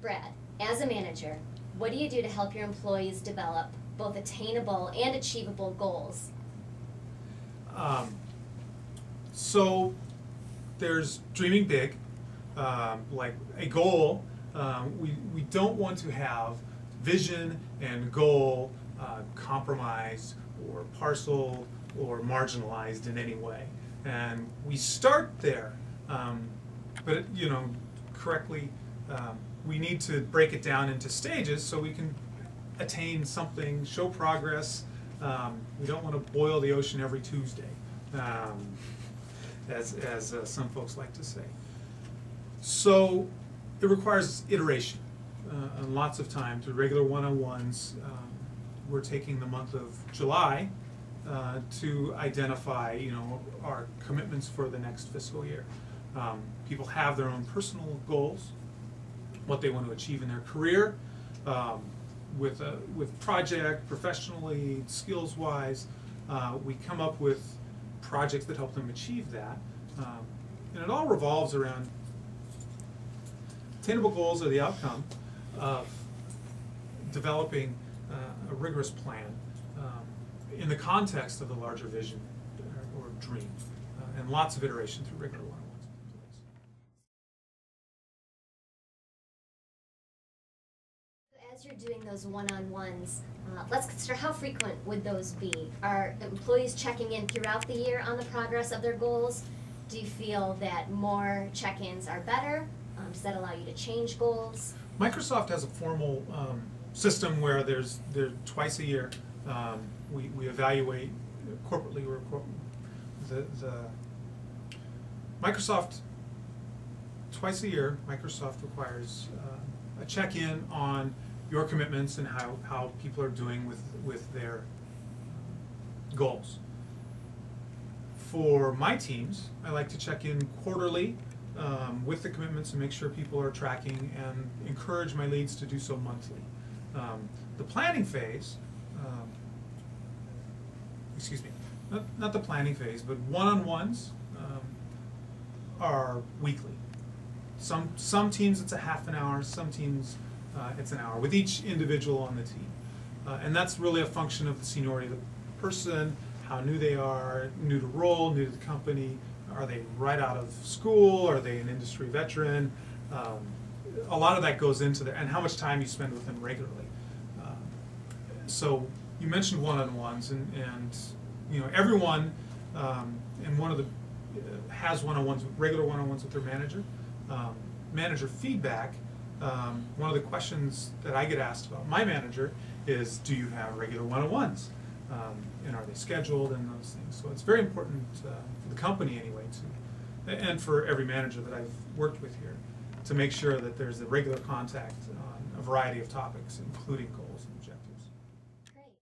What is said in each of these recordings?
Brad, as a manager, what do you do to help your employees develop both attainable and achievable goals? So there's dreaming big, like a goal. We don't want to have vision and goal compromised or parceled or marginalized in any way. And we start there, but correctly, we need to break it down into stages so we can attain something, show progress. We don't want to boil the ocean every Tuesday, as some folks like to say. So it requires iteration and lots of time through regular one-on-ones. We're taking the month of July to identify, our commitments for the next fiscal year. People have their own personal goals, what they want to achieve in their career, with project, professionally, skills-wise. We come up with projects that help them achieve that, and it all revolves around attainable goals are the outcome of developing a rigorous plan in the context of the larger vision or dream, and lots of iteration through regular one-on-ones. As you're doing those one-on-ones, let's consider how frequent would those be? Are employees checking in throughout the year on the progress of their goals? Do you feel that more check-ins are better? Does that allow you to change goals? Microsoft has a formal system where they're twice a year. We evaluate corporately. The Microsoft twice a year. Microsoft requires a check-in on your commitments and how people are doing with their goals. For my teams, I like to check in quarterly with the commitments and make sure people are tracking, and encourage my leads to do so monthly. The planning phase, not the planning phase, but one-on-ones are weekly. Some teams it's a half an hour, some teams it's an hour with each individual on the team. And that's really a function of the seniority of the person, how new they are, new to role, new to the company. Are they right out of school? Are they an industry veteran? A lot of that goes into there, and how much time you spend with them regularly. So you mentioned one-on-ones, and everyone in one of the has one-on-ones, regular one-on-ones with their manager. Manager feedback. One of the questions that I get asked about my manager is, do you have regular one-on-ones? And are they scheduled, and those things. So it's very important for the company anyway, and for every manager that I've worked with here, to make sure that there's a regular contact on a variety of topics, including goals and objectives. Great.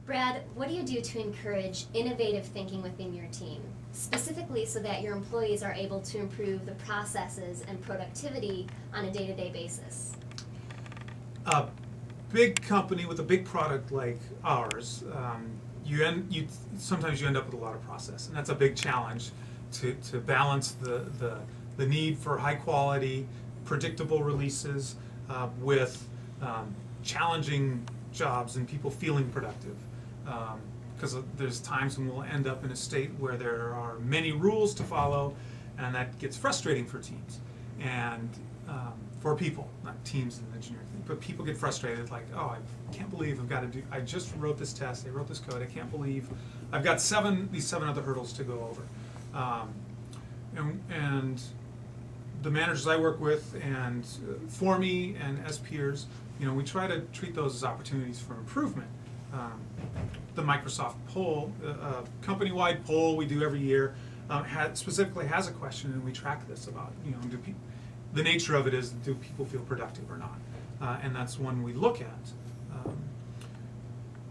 Brad, what do you do to encourage innovative thinking within your team, specifically so that your employees are able to improve the processes and productivity on a day-to-day basis? A big company with a big product like ours, sometimes you end up with a lot of process, and that's a big challenge to balance the need for high quality, predictable releases with challenging jobs and people feeling productive. Because there's times when we'll end up in a state where there are many rules to follow, and that gets frustrating for teams and for people, not teams in the engineering thing, but people get frustrated, like, oh, I can't believe I've got to do, I just wrote this test, I wrote this code, I can't believe I've got these seven other hurdles to go over. And the managers I work with, and for me and as peers, we try to treat those as opportunities for improvement. The Microsoft poll, company-wide poll we do every year, specifically has a question, and we track this about, the nature of it is, do people feel productive or not? And that's one we look at.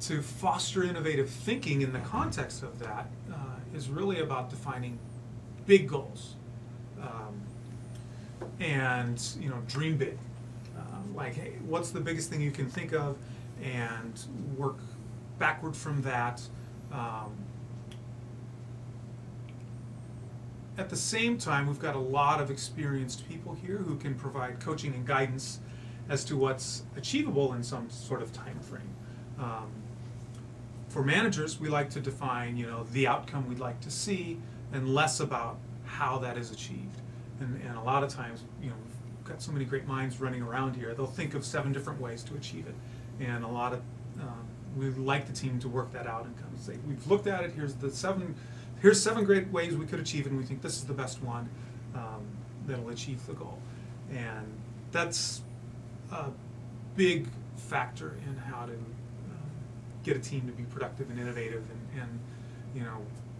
To foster innovative thinking in the context of that is really about defining big goals, and dream big. Like, hey, what's the biggest thing you can think of, and work backward from that. at the same time, we've got a lot of experienced people here who can provide coaching and guidance as to what's achievable in some sort of time frame. For managers, we like to define, the outcome we'd like to see, and less about how that is achieved. And a lot of times, we've got so many great minds running around here. They'll think of 7 different ways to achieve it, and a lot of we'd like the team to work that out and kind of say, we've looked at it. Here's 7 great ways we could achieve it, and we think this is the best one that'll achieve the goal. And that's a big factor in how to get a team to be productive and innovative, and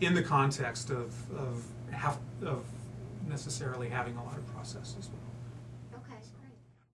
in the context of necessarily having a lot of process as well.